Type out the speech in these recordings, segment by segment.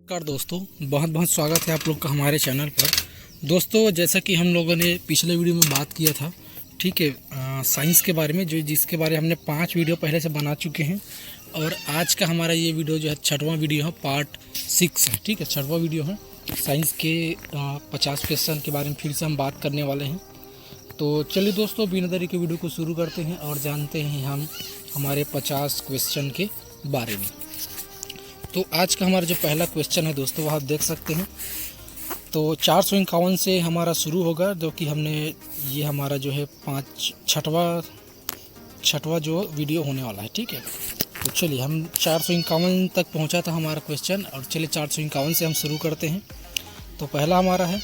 नमस्कार दोस्तों, बहुत बहुत स्वागत है आप लोग का हमारे चैनल पर। दोस्तों, जैसा कि हम लोगों ने पिछले वीडियो में बात किया था, ठीक है, साइंस के बारे में, जिसके बारे में हमने 5 वीडियो पहले से बना चुके हैं। और आज का हमारा ये वीडियो जो है 6वां वीडियो है, पार्ट 6 है, ठीक है, 6वां वीडियो है। साइंस के 50 क्वेश्चन के बारे में फिर से हम बात करने वाले हैं। तो चलिए दोस्तों, बिना देरी के वीडियो को शुरू करते हैं और जानते हैं हम हमारे 50 क्वेश्चन के बारे में। तो आज का हमारा जो पहला क्वेश्चन है दोस्तों, वह आप देख सकते हैं। तो 451 से हमारा शुरू होगा, जो कि हमने ये हमारा जो है छठवां जो वीडियो होने वाला है, ठीक है। तो चलिए, हम 451 तक पहुंचा था हमारा क्वेश्चन, और चलिए 451 से हम शुरू करते हैं। तो पहला हमारा है,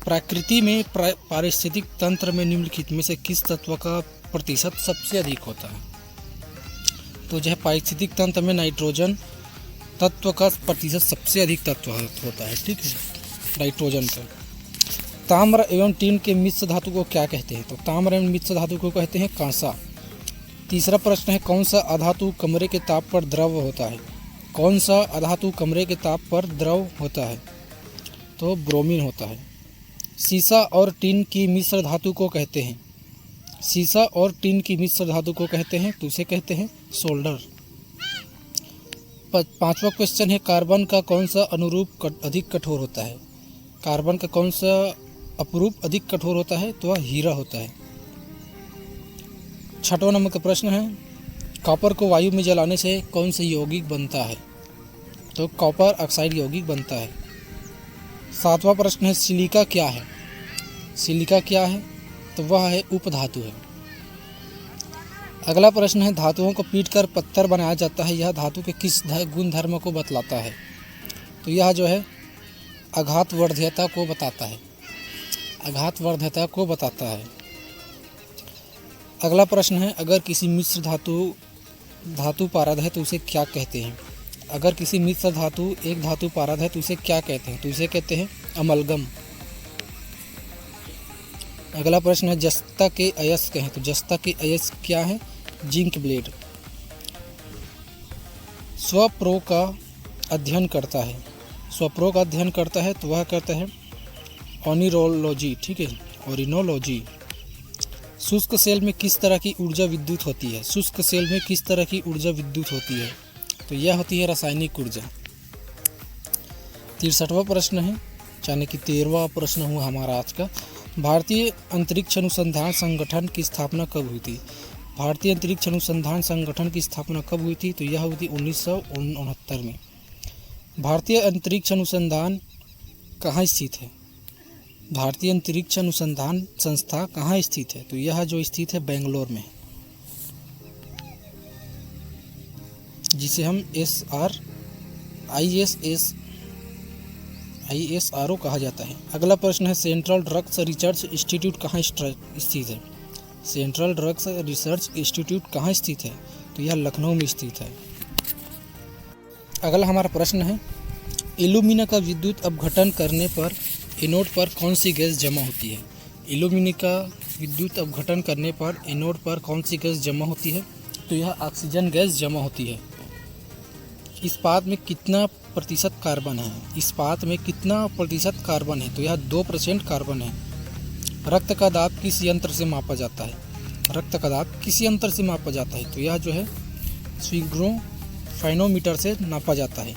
प्रकृति में पारिस्थितिक तंत्र में निम्नलिखित में से किस तत्व का प्रतिशत सबसे अधिक होता है। तो जो है पारिस्थितिक तंत्र में नाइट्रोजन तत्व का प्रतिशत सबसे अधिक तत्व होता है, ठीक है, नाइट्रोजन का। ताम्र एवं टीन के मिश्र धातु को क्या कहते हैं। तो ताम्र एवं मिश्र धातु को कहते हैं कांसा। तीसरा प्रश्न है, कौन सा अधातु कमरे के ताप पर द्रव होता है। कौन सा अधातु कमरे के ताप पर द्रव होता है। तो ब्रोमीन होता है। सीसा और टीन की मिश्र धातु को कहते हैं। सीसा और टीन की मिश्र धातु को कहते हैं, तो उसे कहते हैं सोल्डर। 5वां क्वेश्चन है, कार्बन का कौन सा अनुरूप अधिक कठोर होता है। कार्बन का कौन सा अपरूप अधिक कठोर होता है। तो वह हीरा होता है। 6वां नंबर का प्रश्न है, कॉपर को वायु में जलाने से कौन सा यौगिक बनता है। तो कॉपर ऑक्साइड यौगिक बनता है। 7वां प्रश्न है, सिलिका क्या है। सिलिका क्या है। तो वह है उपधातु है। अगला प्रश्न है, धातुओं को पीटकर पत्थर बनाया जाता है, यह धातु के किस गुण धर्म को बतलाता है। तो यह जो है आघातवर्ध्यता को बताता है। आघातवर्ध्यता को बताता है। अगला प्रश्न है, अगर किसी मिश्र धातु पारद है तो उसे क्या कहते हैं। अगर किसी मिश्र धातु एक धातु पारद है तो उसे क्या कहते हैं। तो उसे कहते हैं अमलगम। अगला प्रश्न है, जस्ता के अयस्क हैं। तो जस्ता के अयस्क क्या है। Zinc blende. स्वप्रो का अध्ययन करता है। स्वप्रो का अध्ययन करता है, तो वह करता है ओनिरोलॉजी, ठीक है, ओरिनोलॉजी। शुष्क सेल में किस तरह की ऊर्जा विद्युत होती है। शुष्क सेल में किस तरह की ऊर्जा विद्युत होती है। तो यह होती है रासायनिक ऊर्जा। 63वां प्रश्न है, यानी कि 13वां प्रश्न हुआ हमारा आज का। भारतीय अंतरिक्ष अनुसंधान संगठन की स्थापना कब हुई थी। भारतीय अंतरिक्ष अनुसंधान संगठन की स्थापना कब हुई थी। तो यह हुई थी 1969 में। भारतीय अंतरिक्ष अनुसंधान कहाँ स्थित है। भारतीय अंतरिक्ष अनुसंधान संस्था कहाँ स्थित है। तो यह जो स्थित है बेंगलोर में, जिसे हम ISRO कहा जाता है। अगला प्रश्न है, सेंट्रल ड्रग्स रिसर्च इंस्टीट्यूट कहाँ स्थित है। सेंट्रल ड्रग्स रिसर्च इंस्टीट्यूट कहाँ स्थित है। तो यह लखनऊ में स्थित है। अगला हमारा प्रश्न है, एल्यूमिना का विद्युत अपघटन करने पर एनोड पर कौन सी गैस जमा होती है। एल्यूमिना का विद्युत अपघटन करने पर एनोड पर कौन सी गैस जमा होती है। तो यह ऑक्सीजन गैस जमा होती है। इस्पात में कितना प्रतिशत कार्बन है। इस्पात में कितना प्रतिशत कार्बन है। तो यह 2% कार्बन है। रक्त का दाब किस यंत्र से मापा जाता है। रक्त का दाब किस यंत्र से मापा जाता है। तो यह जो है स्फिग्मोफैनोमीटर से नापा जाता है।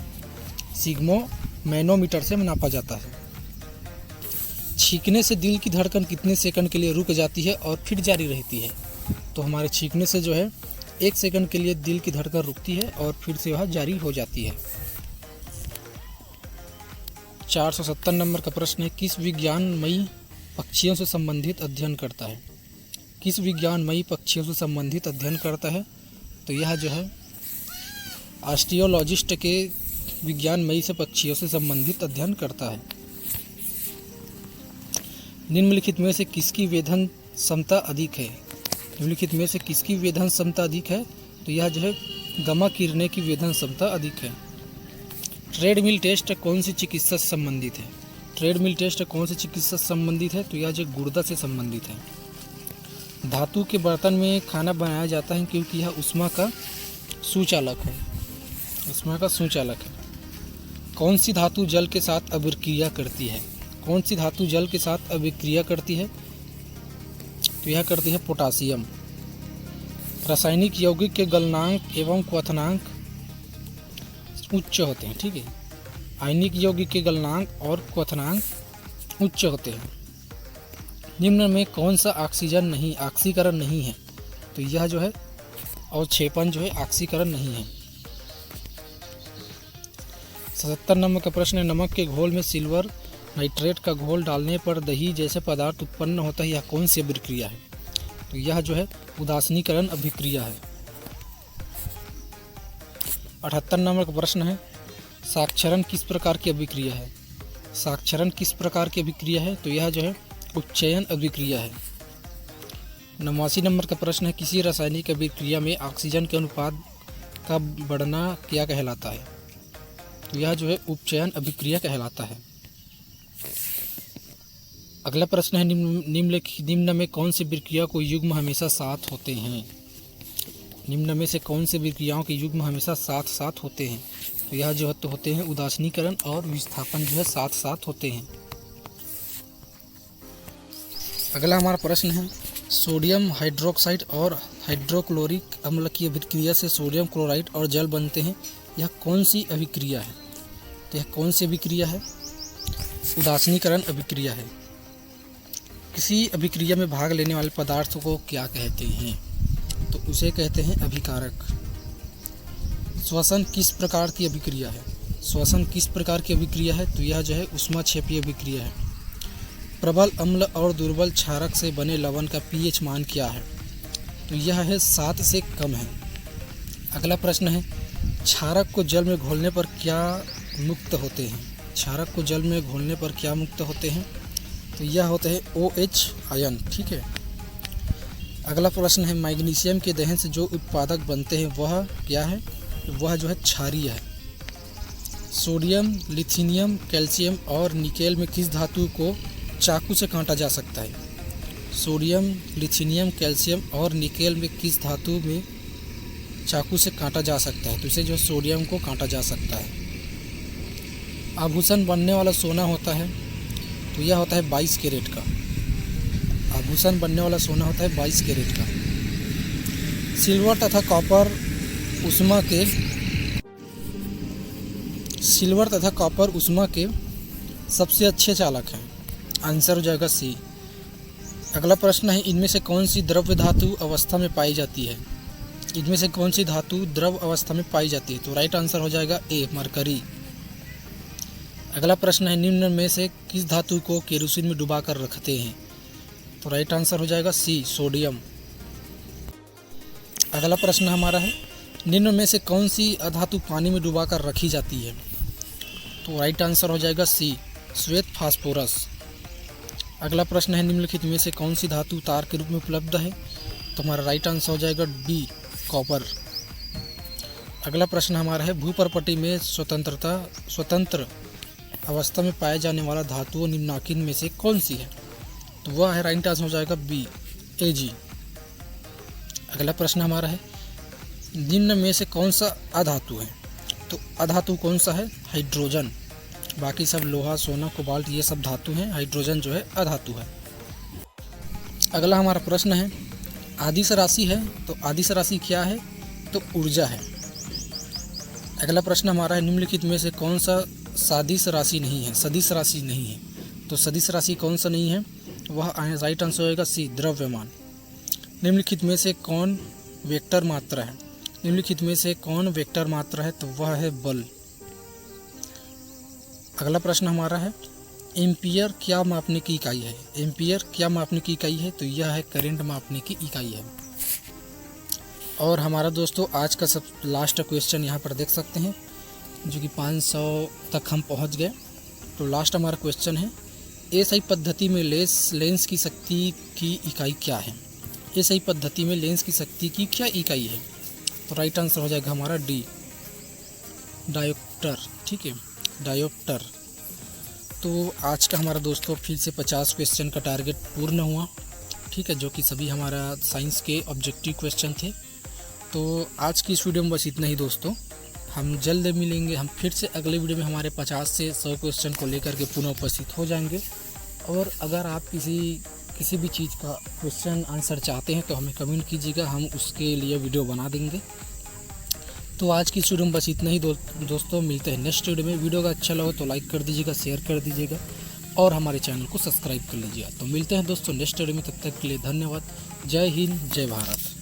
सिग्मोमैनोमीटर से नापा जाता है। छींकने से दिल की धड़कन कितने सेकंड के लिए रुक जाती है और फिर जारी रहती है। तो हमारे छींकने से जो है 1 सेकंड के लिए दिल की धड़कन रुकती है और फिर से वह जारी हो जाती है। 470 नंबर का प्रश्न है, किस विज्ञानमयी पक्षियों से संबंधित अध्ययन करता है। किस विज्ञानमयी पक्षियों से संबंधित अध्ययन करता है। तो यह जो है ऑस्टियोलॉजिस्ट के विज्ञानमयी से पक्षियों से संबंधित अध्ययन करता है। निम्नलिखित में से किसकी वेधन क्षमता अधिक है। निम्नलिखित में से किसकी वेधन क्षमता अधिक है। तो यह जो है गामा किरणें की वेधन क्षमता अधिक है। ट्रेडमिल टेस्ट कौन सी चिकित्सा से संबंधित है। ट्रेडमिल टेस्ट कौन सी चिकित्सा से संबंधित है। तो यह जो गुर्दा से संबंधित है। धातु के बर्तन में खाना बनाया जाता है क्योंकि यह ऊष्मा का सुचालक है। ऊष्मा का सुचालक है। कौन सी धातु जल के साथ अभिक्रिया करती है? कौन सी धातु जल के साथ अभिक्रिया करती है? तो यह करती है पोटासियम। रासायनिक यौगिक के गलनांक एवं क्वथनांक उच्च होते हैं, ठीक है। आयनिक यौगिक के गलनांक और क्वथनांक उच्च होते हैं। निम्न में कौन सा ऑक्सीकरण नहीं है? तो यह जो है अवक्षेपण जो है ऑक्सीकरण नहीं है। 77 नंबर का प्रश्न है, नमक के घोल में सिल्वर नाइट्रेट का घोल डालने पर दही जैसे पदार्थ उत्पन्न होता है, यह कौन सी अभिक्रिया है? तो यह जो है उदासीनीकरण अभिक्रिया है। 78 नंबर का प्रश्न है, साक्षरण किस प्रकार की अभिक्रिया है? साक्षरण किस प्रकार की अभिक्रिया है? तो यह जो है उपचयन अभिक्रिया है। 89 नंबर का प्रश्न है, किसी रासायनिक अभिक्रिया में ऑक्सीजन के अनुपात का बढ़ना क्या कहलाता है? तो यह जो है उपचयन अभिक्रिया कहलाता है। अगला प्रश्न है, निम्न में कौन सी विक्रिया को युग्म हमेशा साथ होते हैं? निम्न में से कौन सी विक्रियाओं के युग्म हमेशा साथ साथ होते हैं? तो यह जो होते हैं उदासीनीकरण और विस्थापन जो है साथ साथ होते हैं। अगला हमारा प्रश्न है, सोडियम हाइड्रोक्साइड और हाइड्रोक्लोरिक अम्ल की अभिक्रिया से सोडियम क्लोराइड और जल बनते हैं, यह कौन सी अभिक्रिया है? तो यह कौन सी अभिक्रिया है? उदासीनीकरण अभिक्रिया है। किसी अभिक्रिया में भाग लेने वाले पदार्थों को क्या कहते हैं? तो उसे कहते हैं अभिकारक। श्वसन किस प्रकार की अभिक्रिया है? श्वसन किस प्रकार की अभिक्रिया है? तो यह जो है ऊष्माक्षेपीय अभिक्रिया है। प्रबल अम्ल और दुर्बल क्षारक से बने लवण का पीएच मान क्या है? तो यह है 7 से कम है। अगला प्रश्न है, क्षारक को जल में घोलने पर क्या मुक्त होते हैं? क्षारक को जल में घोलने पर क्या मुक्त होते हैं? तो यह होते हैं OH आयन, ठीक है। अगला प्रश्न है, मैग्नीशियम के दहन से जो उत्पादक बनते हैं वह क्या है? वह जो है क्षारीय है। सोडियम, लिथियम, कैल्शियम और निकेल में किस धातु को चाकू से काटा जा सकता है? सोडियम, लिथियम, कैल्शियम और निकेल में किस धातु में चाकू से काटा जा सकता है? तो इसे जो सोडियम को काटा जा सकता है। आभूषण बनने वाला सोना होता है, तो यह होता है 22 कैरेट का। आभूषण बनने वाला सोना होता है 22 कैरेट का। सिल्वर तथा कॉपर ऊष्मा के सबसे अच्छे चालक हैं। आंसर हो जाएगा सी। अगला प्रश्न है, इनमें से कौन सी द्रव्य धातु अवस्था में पाई जाती है? इनमें से कौन सी धातु द्रव अवस्था में पाई जाती है? तो राइट आंसर हो जाएगा ए, मरकरी। अगला प्रश्न है, निम्न में से किस धातु को केरोसिन में डुबा कर रखते हैं? तो राइट आंसर हो जाएगा सी, सोडियम। अगला प्रश्न हमारा है, निम्न में से कौन सी अधातु पानी में डुबा कर रखी जाती है? तो राइट आंसर हो जाएगा सी, श्वेत फास्फोरस। अगला प्रश्न है, निम्नलिखित में से कौन सी धातु तार के रूप में उपलब्ध है? तो हमारा राइट आंसर हो जाएगा डी, कॉपर। अगला प्रश्न हमारा है, भूपर्पटी में स्वतंत्र अवस्था में पाए जाने वाला धातुओं निम्नलिखित में से कौन सी है? तो वह है राइट आंसर हो जाएगा बी, Ag। अगला प्रश्न हमारा है, निम्न में से कौन सा अधातु है? तो अधातु कौन सा है? हाइड्रोजन। बाकी सब लोहा, सोना, कोबाल्ट ये सब धातु हैं, हाइड्रोजन जो है अधातु है। अगला हमारा प्रश्न है, आदिश राशि है, तो आदिश राशि क्या है? तो ऊर्जा है। अगला प्रश्न हमारा है, निम्नलिखित में से कौन सा सदिश राशि नहीं है? सदिश राशि नहीं है, तो सदिश राशि कौन सा नहीं है? वह राइट आंसर होगा सी, द्रव्यमान। निम्नलिखित में से कौन वेक्टर मात्रा है? निम्नलिखित में से कौन वेक्टर मात्रा है? तो वह है बल। अगला प्रश्न हमारा है, एम्पियर क्या मापने की इकाई है? एम्पियर क्या मापने की इकाई है? तो यह है करंट मापने की इकाई है। और हमारा दोस्तों आज का सब लास्ट क्वेश्चन यहाँ पर देख सकते हैं, जो कि 500 तक हम पहुँच गए। तो लास्ट हमारा क्वेश्चन है, एसआई पद्धति में लेंस की शक्ति की इकाई क्या है? एसआई पद्धति में लेंस की शक्ति की क्या इकाई है? तो राइट आंसर हो जाएगा हमारा डी, डायोप्टर। ठीक है, डायोप्टर। तो आज का हमारा दोस्तों फिर से 50 क्वेश्चन का टारगेट पूर्ण हुआ। ठीक है, जो कि सभी हमारा साइंस के ऑब्जेक्टिव क्वेश्चन थे। तो आज की इस वीडियो में बस इतना ही दोस्तों। हम जल्द मिलेंगे। हम फिर से अगले वीडियो में हमारे 50 से 100 क्वेश्चन को लेकर के पुनः उपस्थित हो जाएंगे। और अगर आप किसी भी चीज़ का क्वेश्चन आंसर चाहते हैं तो हमें कमेंट कीजिएगा, हम उसके लिए वीडियो बना देंगे। तो आज की वीडियो में बस इतना ही दोस्तों, मिलते हैं नेक्स्ट वीडियो में। वीडियो का अच्छा लगा तो लाइक कर दीजिएगा, शेयर कर दीजिएगा और हमारे चैनल को सब्सक्राइब कर लीजिएगा। तो मिलते हैं दोस्तों नेक्स्ट वीडियो में, तब तक के लिए धन्यवाद। जय हिंद, जय भारत।